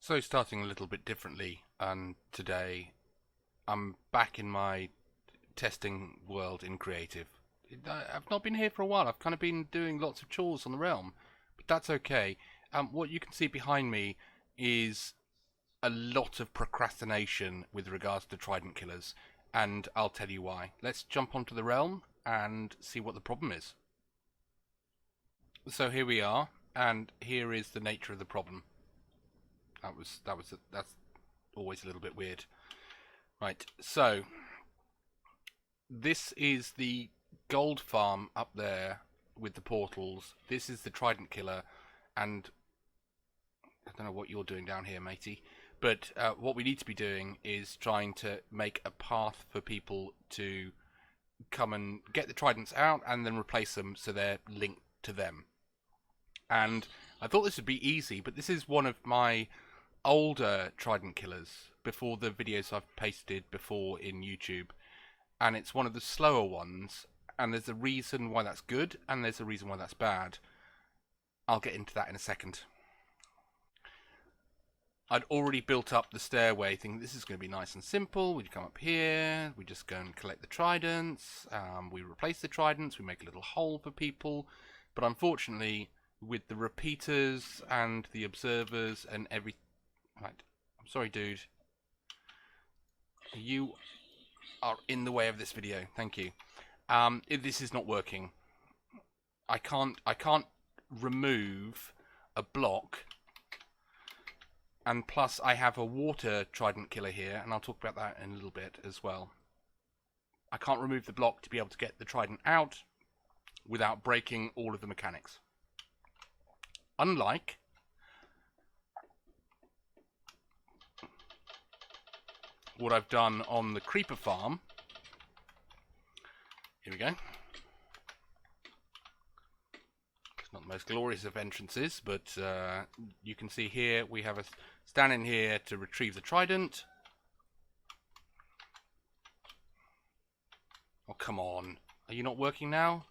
So starting a little bit differently, and today I'm back in my testing world in creative. I've not been here for a while. I've kind of been doing lots of chores on the realm, but that's okay. What you can see behind me is a lot of procrastination with regards to Trident killers, and I'll tell you why. Let's jump onto the realm and see what the problem is. So here we are, and here is the nature of the problem. That's always a little bit weird. Right, so this is the gold farm up there with the portals. This is the Trident killer, and I don't know what you're doing down here, matey. But what we need to be doing is trying to make a path for people to come and get the Tridents out and then replace them so they're linked to them. And I thought this would be easy, but this is one of my older Trident killers before the videos I've pasted before in YouTube, and it's one of the slower ones, and there's a reason why that's good and there's a reason why that's bad. I'll get into that in a second. I'd already built up the stairway thinking this is going to be nice and simple. We come up here, we just go and collect the Tridents, we replace the Tridents, we make a little hole for people, but unfortunately with the repeaters and the observers and everything. Right, I'm sorry, dude. You are in the way of this video. Thank you. This is not working. I can't remove a block, and plus I have a water Trident killer here, and I'll talk about that in a little bit as well. I can't remove the block to be able to get the Trident out without breaking all of the mechanics. Unlike what I've done on the creeper farm. Here we go. It's not the most glorious of entrances, but you can see here we have a stand in here to retrieve the Trident. Oh, come on. Are you not working now?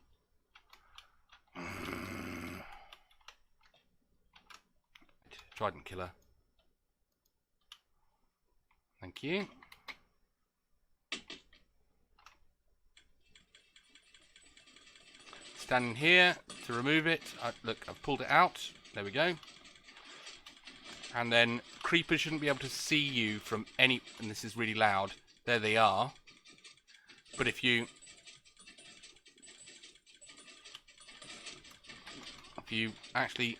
Trident killer. Thank you. Standing here to remove it. Look, I've pulled it out. There we go. And then creepers shouldn't be able to see you from any... And this is really loud. There they are. But if you actually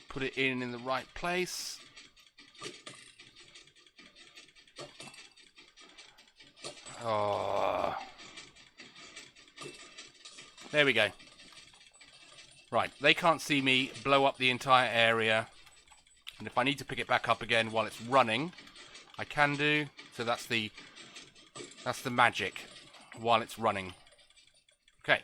put it in the right place... Oh. There we go. Right, they can't see me blow up the entire area. And if I need to pick it back up again while it's running, I can do. So that's the magic while it's running. Okay.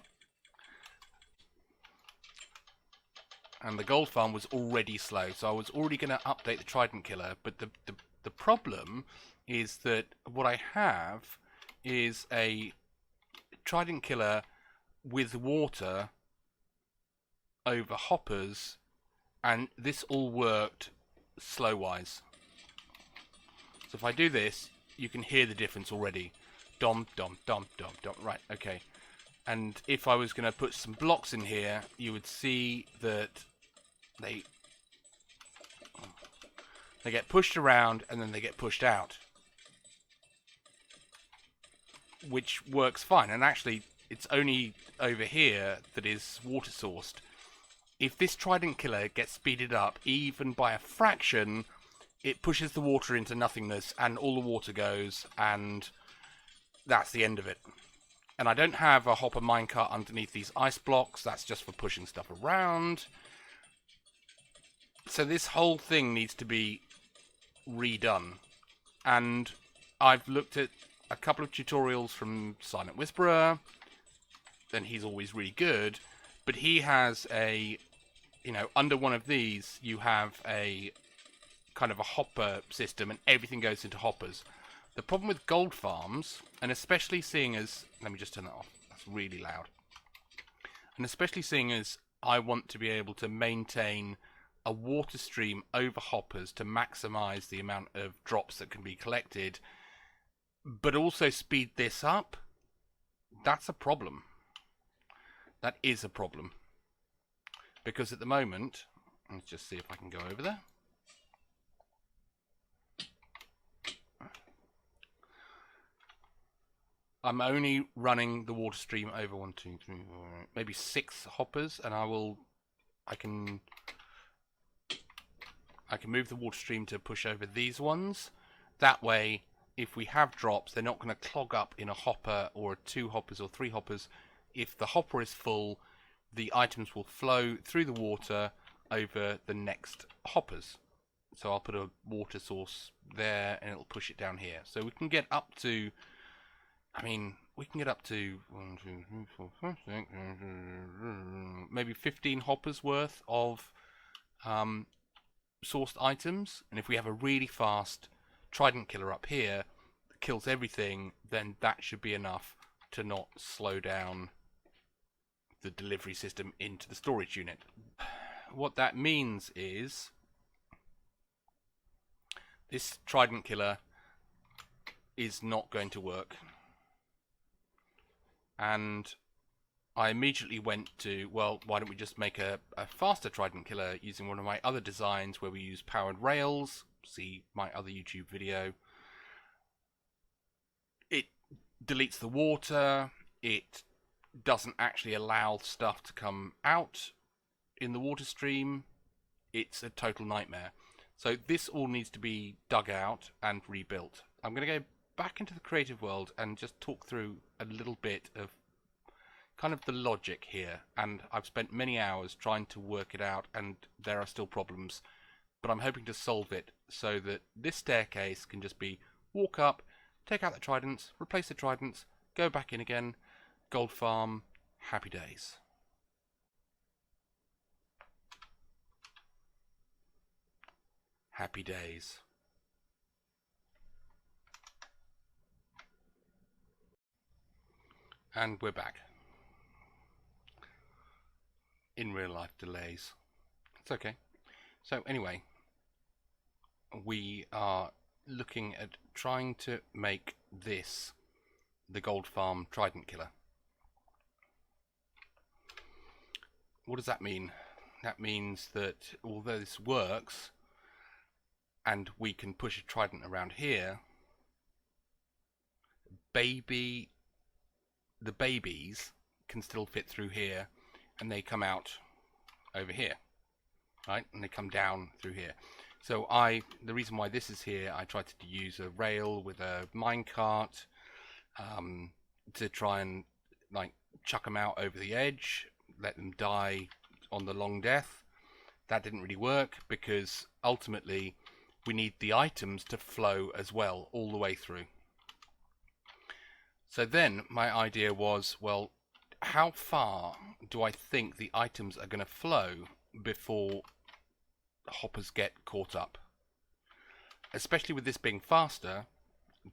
And the gold farm was already slow, so I was already going to update the Trident killer, but the problem is that what I have is a Trident killer with water over hoppers, and this all worked slow-wise. So if I do this, you can hear the difference already. Dom, dom, dom, dom, dom. Right, okay. And if I was going to put some blocks in here, you would see that they get pushed around and then they get pushed out, which works fine. And actually, it's only over here that is water sourced. If this Trident killer gets speeded up even by a fraction, it pushes the water into nothingness and all the water goes, and that's the end of it. And I don't have a hopper minecart underneath these ice blocks. That's just for pushing stuff around. So this whole thing needs to be redone. And I've looked at a couple of tutorials from Silent Whisperer, and he's always really good. But he has a, under one of these, you have a kind of a hopper system, and everything goes into hoppers. The problem with gold farms, and especially seeing as... Let me just turn that off. That's really loud. And especially seeing as I want to be able to maintain a water stream over hoppers to maximize the amount of drops that can be collected, but also speed this up, that's a problem. That is a problem. Because at the moment, let's just see if I can go over there. I'm only running the water stream over 1, 2, 3, 4, maybe 6 hoppers, and I can move the water stream to push over these ones. That way, if we have drops, they're not going to clog up in a hopper or 2 hoppers or 3 hoppers. If the hopper is full, the items will flow through the water over the next hoppers. So I'll put a water source there and it'll push it down here. So we can get up to, we can get up to 1, 2, 3, 4, 5, 6, maybe 15 hoppers worth of sourced items. And if we have a really fast Trident killer up here that kills everything, then that should be enough to not slow down the delivery system into the storage unit. What that means is this Trident killer is not going to work. And I immediately went to, well, why don't we just make a faster Trident killer using one of my other designs where we use powered rails. See my other YouTube video. It deletes the water. It doesn't actually allow stuff to come out in the water stream. It's a total nightmare. So this all needs to be dug out and rebuilt. I'm going to go back into the creative world and just talk through a little bit of kind of the logic here. And I've spent many hours trying to work it out, and there are still problems. But I'm hoping to solve it so that this staircase can just be walk up, take out the tridents, replace the tridents, go back in again, gold farm, happy days. Happy days. And we're back. In real life delays. It's okay. So anyway, we are looking at trying to make this the gold farm Trident killer. What does that mean? That means that although this works and we can push a trident around here, the babies can still fit through here, and they come out over here, right? And they come down through here. So the reason why this is here, I tried to use a rail with a minecart to try and like chuck them out over the edge, let them die on the long death. That didn't really work because ultimately we need the items to flow as well all the way through. So then my idea was, well, how far do I think the items are going to flow before hoppers get caught up? Especially with this being faster,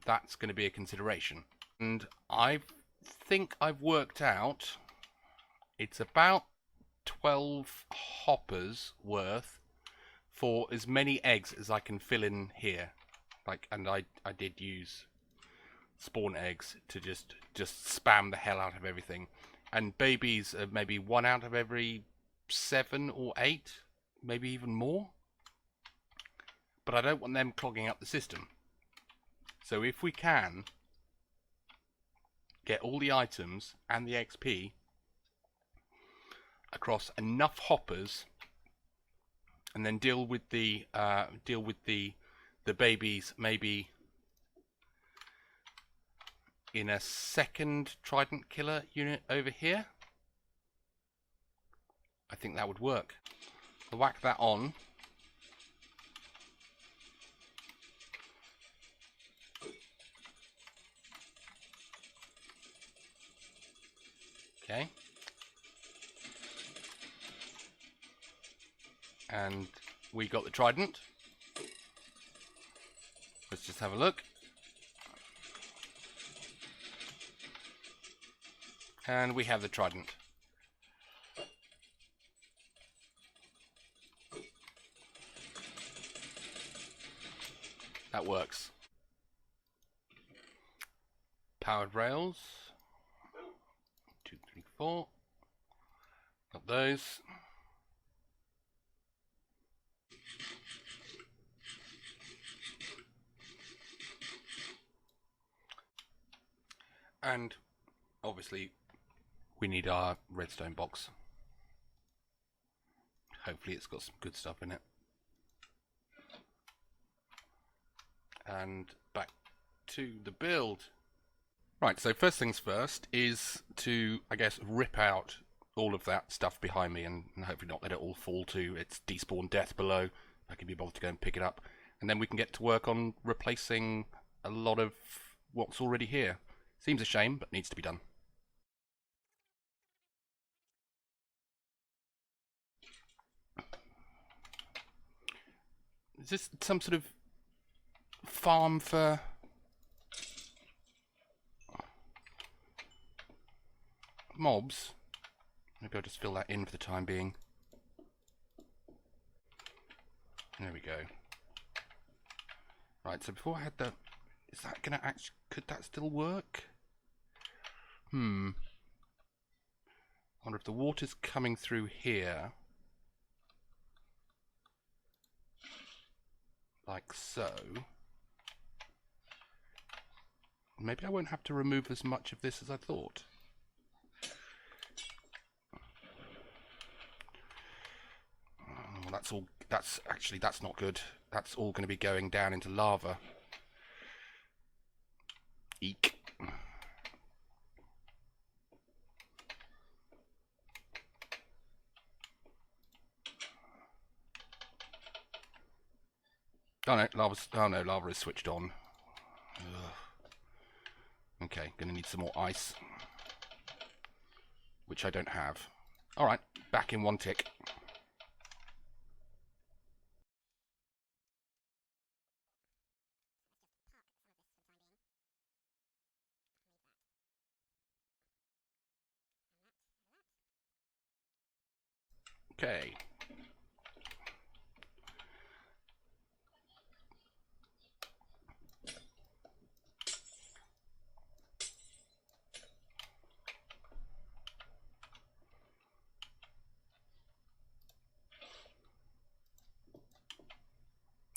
that's going to be a consideration. And I think I've worked out it's about 12 hoppers worth for as many eggs as I can fill in here. And I did use spawn eggs to just spam the hell out of everything. And babies are maybe 1 out of every 7 or 8, maybe even more. But I don't want them clogging up the system. So if we can get all the items and the XP across enough hoppers, and then deal with the babies maybe in a second Trident killer unit over here, I think that would work. I'll whack that on. Okay. And we got the Trident. Let's just have a look. And we have the Trident. That works. Powered rails. 2, 3, 4. Got those. And obviously we need our redstone box. Hopefully it's got some good stuff in it. And back to the build. Right, so first things first is to, I guess, rip out all of that stuff behind me and hopefully not let it all fall to its despawn death below. I can be bothered to go and pick it up. And then we can get to work on replacing a lot of what's already here. Seems a shame, but needs to be done. Is this some sort of farm for... mobs? Maybe I'll just fill that in for the time being. There we go. Right, so before I had the... Is that gonna actually... Could that still work? I wonder if the water's coming through here. Like so. Maybe I won't have to remove as much of this as I thought. Oh, that's all... That's actually... That's not good. That's all going to be going down into lava. Eek. Oh no, lava's... Oh no, lava is switched on. Ugh. Okay, gonna need some more ice. Which I don't have. Alright, back in one tick. Okay.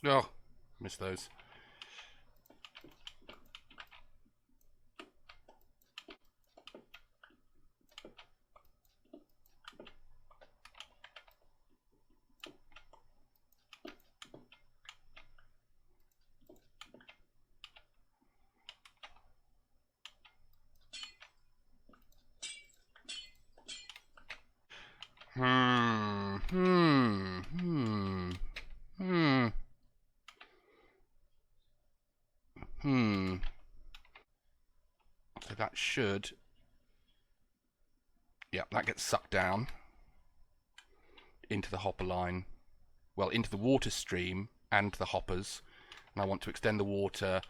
Oh, missed those. So that should... Yeah, that gets sucked down into the hopper line. Well, into the water stream and the hoppers. And I want to extend the water,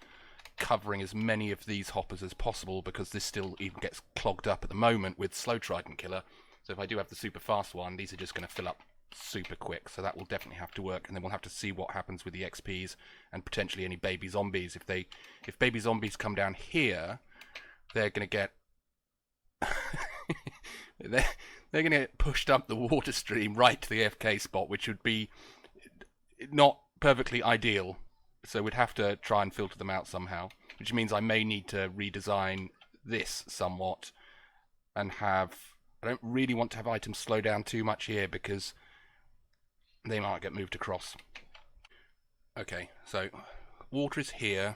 covering as many of these hoppers as possible, because this still even gets clogged up at the moment with slow Trident killer. So if I do have the super fast one, these are just going to fill up super quick. So that will definitely have to work, and then we'll have to see what happens with the XPs and potentially any baby zombies. If baby zombies come down here, they're going to get they're going to get pushed up the water stream right to the FK spot, which would be not perfectly ideal. So we'd have to try and filter them out somehow, which means I may need to redesign this somewhat and have... I don't really want to have items slow down too much here because they might get moved across. Okay, so water is here,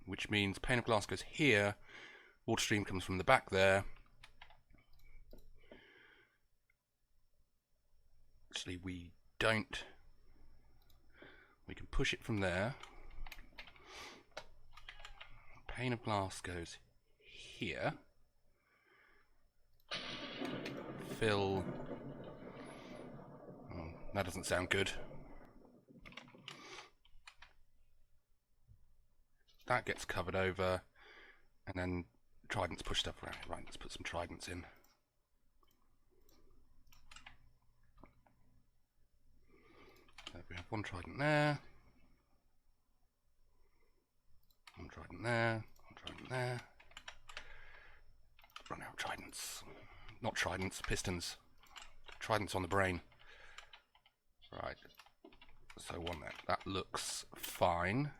which means pane of glass goes here, water stream comes from the back there. Actually, we don't... We can push it from there. Pane of glass goes here. Fill... Oh, that doesn't sound good. That gets covered over, and then tridents pushed up around. Right, let's put some tridents in. So we have one trident there. One Trident there. One Trident there. Run out of Tridents. Not Tridents, pistons. Tridents on the brain. Right. So one there. That looks fine.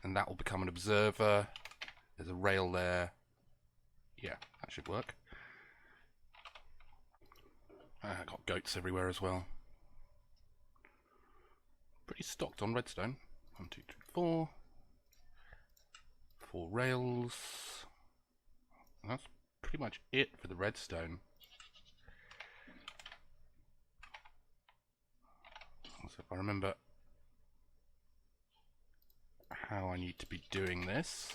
And that will become an observer. There's a rail there. Yeah, that should work. I got goats everywhere as well. Pretty stocked on redstone. 1, 2, 3, 4. 4 rails. That's pretty much it for the redstone. So if I remember how I need to be doing this.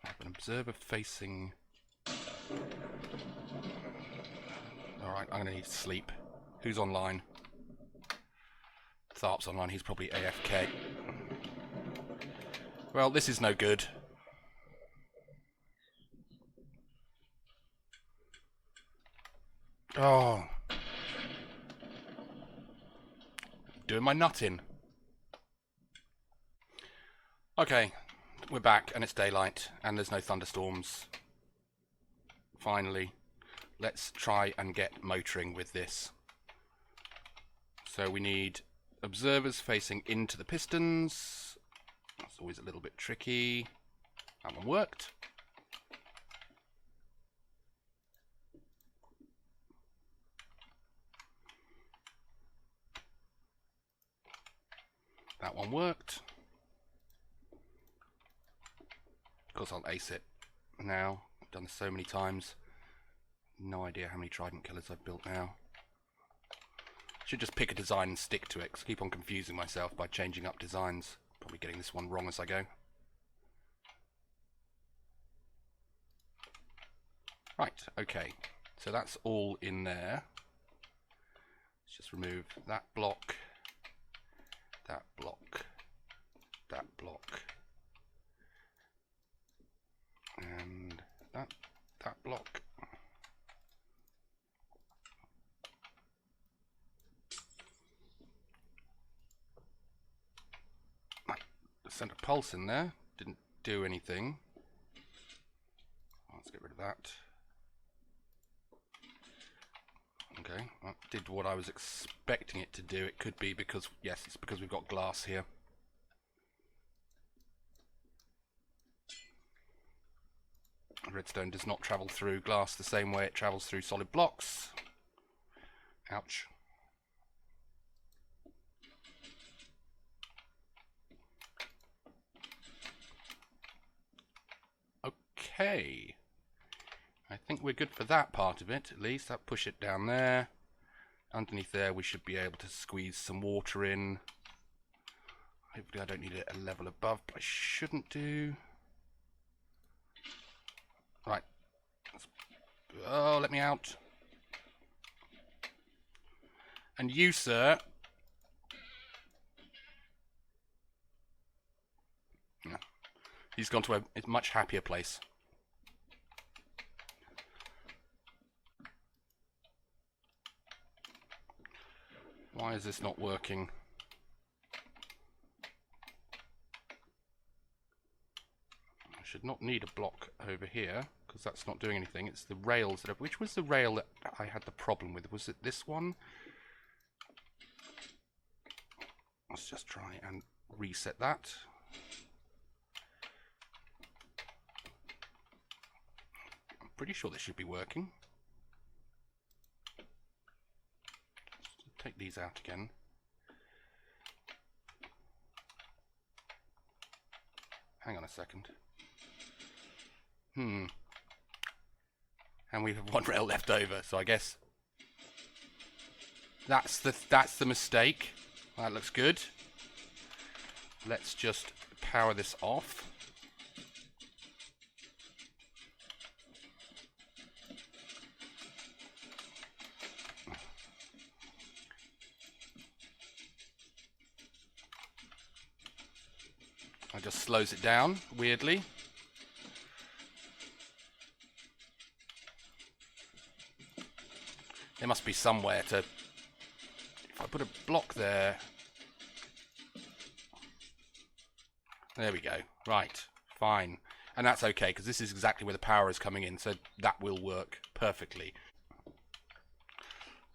I have an observer facing. Alright, I'm going to need to sleep. Who's online? Tharp's online, he's probably AFK. Well, this is no good. Oh. Doing my nutting. Okay, we're back and it's daylight and there's no thunderstorms. Finally. Let's try and get motoring with this. So we need observers facing into the pistons. That's always a little bit tricky. That one worked. That one worked. Of course I'll ace it now. I've done this so many times. No idea how many Trident killers I've built now. Should just pick a design and stick to it, 'cause I keep on confusing myself by changing up designs. Probably getting this one wrong as I go. Right, okay. So that's all in there. Let's just remove that block, that block, that block, and that block. Sent a pulse in there, didn't do anything. Let's get rid of that. Okay, that did what I was expecting it to do. It could be because, yes, it's because we've got glass here. Redstone does not travel through glass the same way it travels through solid blocks. Ouch. Okay, I think we're good for that part of it, at least. I'll push it down there. Underneath there we should be able to squeeze some water in. Hopefully I don't need it a level above, but I shouldn't do. Right. Oh, let me out. And you, sir. No. He's gone to a much happier place. Why is this not working? I should not need a block over here, because that's not doing anything. It's the rails that have... Which was the rail that I had the problem with? Was it this one? Let's just try and reset that. I'm pretty sure this should be working. Take these out again. Hang on a second. And we have one rail left over, so I guess that's the mistake. That looks good. Let's just power this off. It just slows it down, weirdly. There must be somewhere to I put a block there. There we go. Right, fine. And that's okay, because this is exactly where the power is coming in, so that will work perfectly.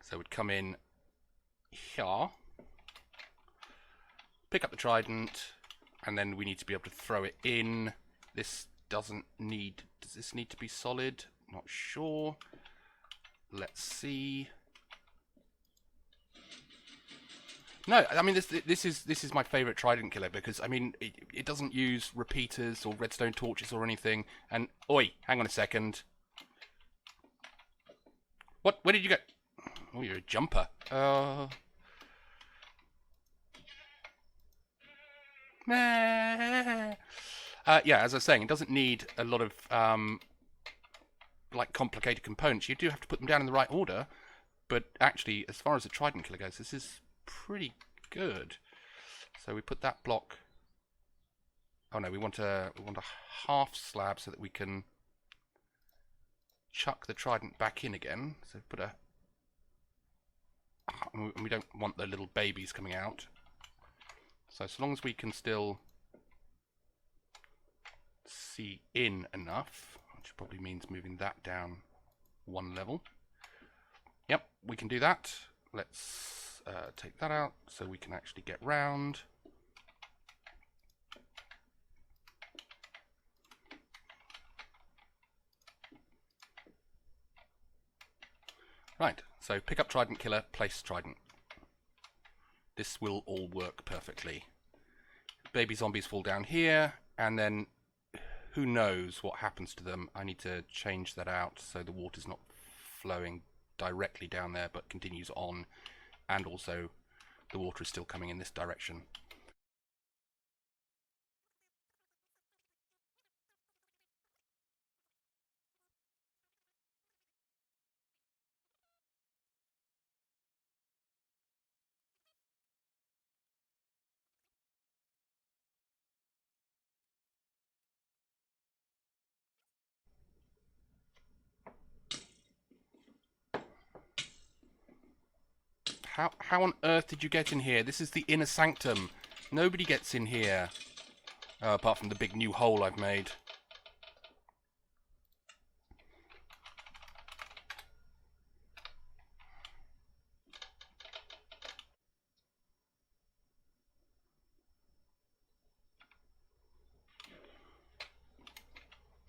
So we'd come in here, pick up the trident, and then we need to be able to throw it in. This doesn't need... Does this need to be solid? Not sure. Let's see. No, I mean this is my favourite trident killer, because I mean it doesn't use repeaters or redstone torches or anything. And oi, hang on a second. What? Where did you go? Oh, you're a jumper. Yeah, as I was saying, it doesn't need a lot of like complicated components. You do have to put them down in the right order, but actually, as far as the trident killer goes, this is pretty good. So we put that block. Oh no, we want a half slab so that we can chuck the trident back in again. So put a. And we don't want the little babies coming out. So long as we can still see in enough, which probably means moving that down one level. Yep, we can do that. Let's take that out so we can actually get round. Right, so pick up trident killer, place trident. This will all work perfectly. Baby zombies fall down here, and then who knows what happens to them. I need to change that out so the water's not flowing directly down there but continues on, and also the water is still coming in this direction. How on earth did you get in here? This is the inner sanctum. Nobody gets in here. Apart from the big new hole I've made.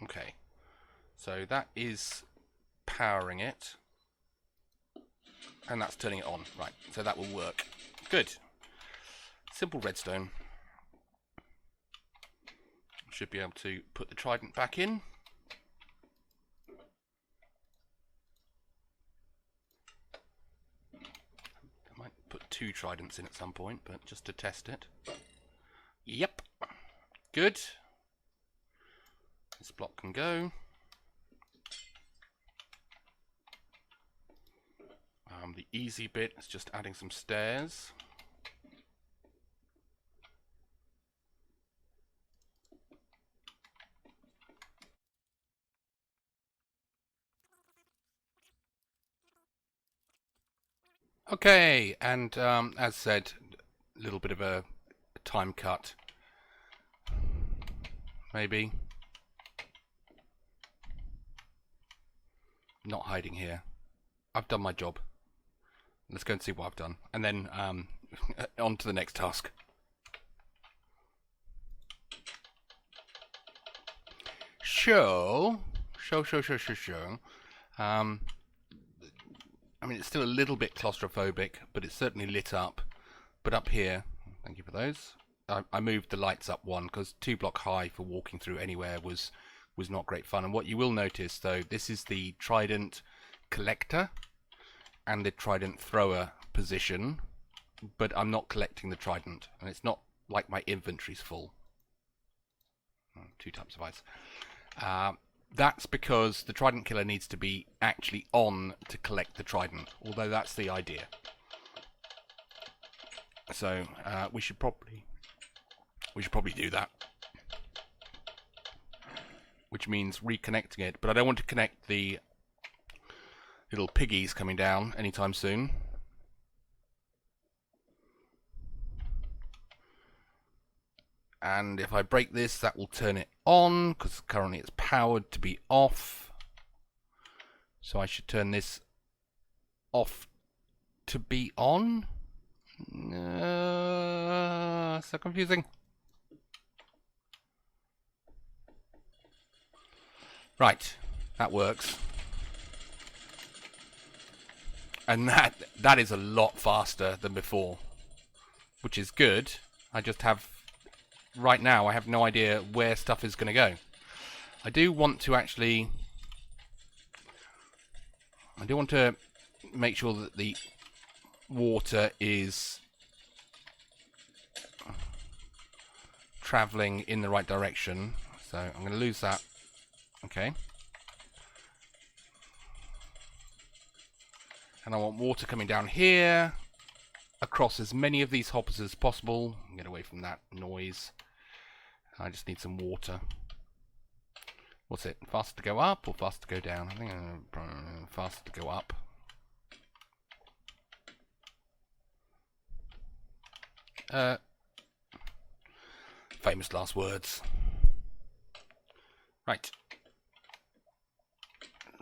Okay. So that is powering it. And that's turning it on. Right, so that will work. Good. Simple redstone. Should be able to put the trident back in. I might put 2 tridents in at some point, but just to test it. Yep. Good. This block can go. The easy bit is just adding some stairs. Okay, and as said, a little bit of a time cut. Maybe. Not hiding here. I've done my job. Let's go and see what I've done. And then on to the next task. Show. I mean, it's still a little bit claustrophobic, but it's certainly lit up. But up here, thank you for those. I moved the lights up one because 2 block high for walking through anywhere was not great fun. And what you will notice, though, this is the Trident collector and the trident thrower position, but I'm not collecting the trident, and it's not like my inventory's full. 2 types of ice. That's because the trident killer needs to be actually on to collect the trident, although that's the idea. So we should probably do that, which means reconnecting it, but I don't want to connect the little piggies coming down anytime soon. And if I break this, that will turn it on, because currently it's powered to be off. So I should turn this off to be on. So confusing. Right, that works. And that is a lot faster than before, which is good. I just have, right now, I have no idea where stuff is going to go. I do want to make sure that the water is traveling in the right direction. So I'm going to lose that. Okay. And I want water coming down here, across as many of these hoppers as possible. Get away from that noise. I just need some water. What's it? Faster to go up or faster to go down? I think faster to go up. Famous last words. Right.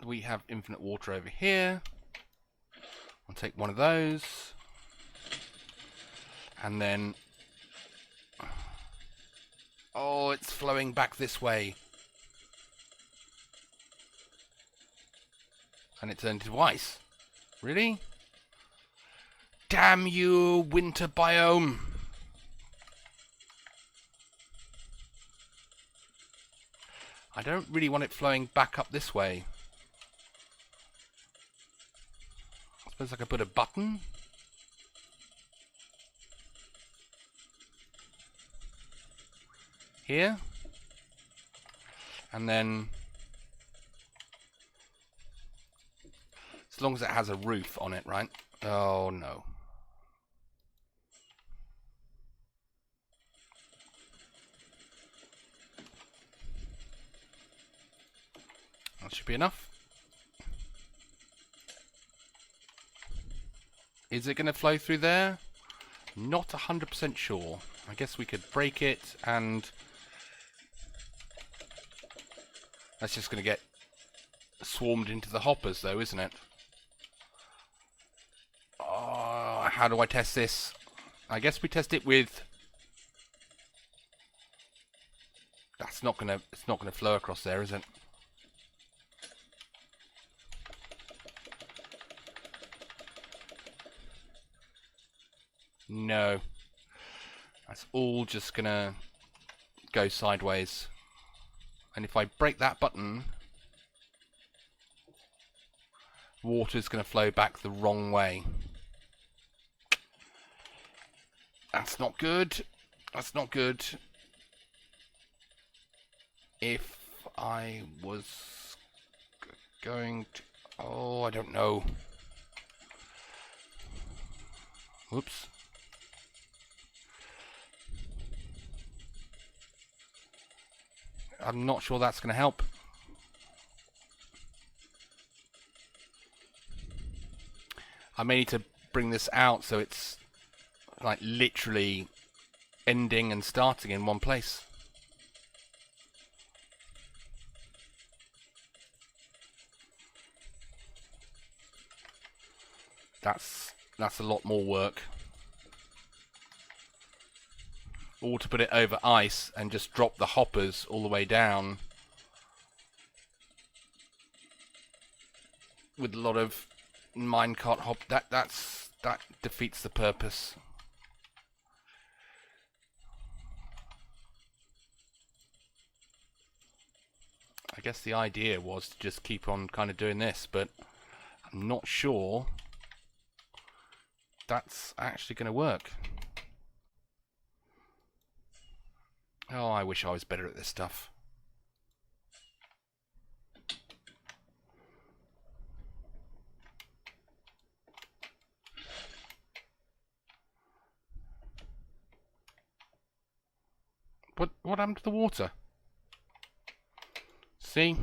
We have infinite water over here. I'll take one of those. And then... oh, it's flowing back this way. And it turned into ice. Really? Damn you, winter biome! I don't really want it flowing back up this way. I suppose I could put a button. Here. And then... as long as it has a roof on it, right? Oh, no. That should be enough. Is it going to flow through there? Not 100% sure. I guess we could break it and... that's just going to get swarmed into the hoppers though, isn't it? Oh, how do I test this? I guess we test it with... it's not gonna flow across there, is it? No. That's all just gonna go sideways. And if I break that button, water's gonna flow back the wrong way. That's not good. That's not good. If I was going to... oh, I don't know. Whoops. I'm not sure that's going to help. I may need to bring this out so it's like literally ending and starting in one place. That's a lot more work. Or to put it over ice and just drop the hoppers all the way down with a lot of minecart hop. That defeats the purpose. I guess the idea was to just keep on kind of doing this, but I'm not sure that's actually going to work. Oh, I wish I was better at this stuff. What happened to the water? See?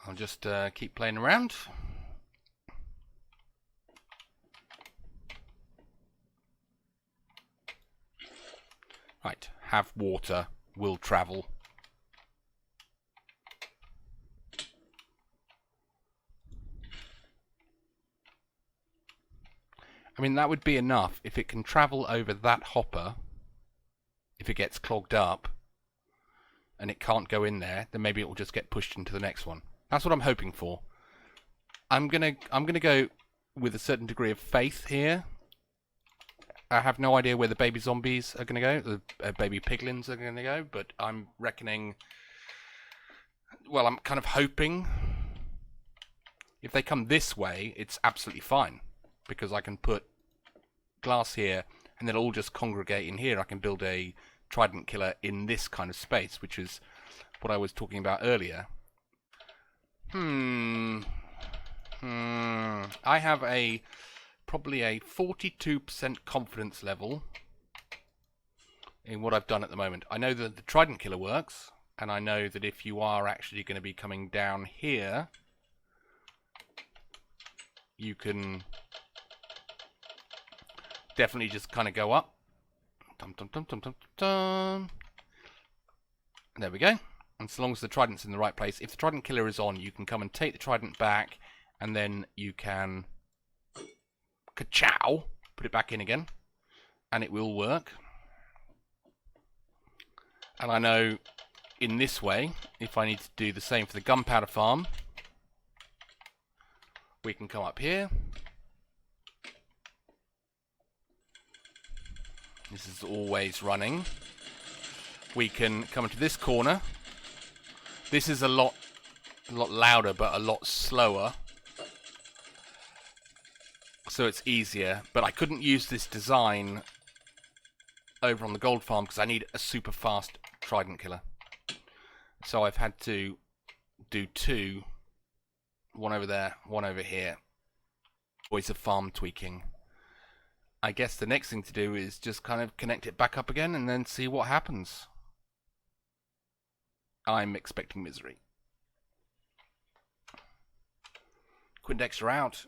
I'll just keep playing around. have water will travel. I mean, that would be enough if it can travel over that hopper. If it gets clogged up and it can't go in there, then maybe it will just get pushed into the next one. That's what I'm hoping for. I'm gonna go with a certain degree of faith here. I have no idea where the baby zombies are gonna go, the baby piglins are gonna go, but I'm reckoning. Well, I'm kind of hoping if they come this way, it's absolutely fine, because I can put glass here and they'll all just congregate in here. I can build a Trident killer in this kind of space, which is what I was talking about earlier. I have probably a 42% confidence level in what I've done at the moment. I know that the Trident killer works, and I know that if you are actually going to be coming down here, you can definitely just kind of go up. Dum, dum, dum, dum, dum, dum. There we go. And so long as the Trident's in the right place, if the Trident killer is on, you can come and take the Trident back, and then you can ka-chow, put it back in again, and it will work. And I know in this way, if I need to do the same for the gunpowder farm, we can come up here. This is always running. We can come into this corner. This is a lot louder, but a lot slower. So it's easier. But I couldn't use this design over on the gold farm because I need a super fast Trident killer. So I've had to do two. One over there, one over here. Always a farm tweaking. I guess the next thing to do is just kind of connect it back up again and then see what happens. I'm expecting misery. Quindexter out.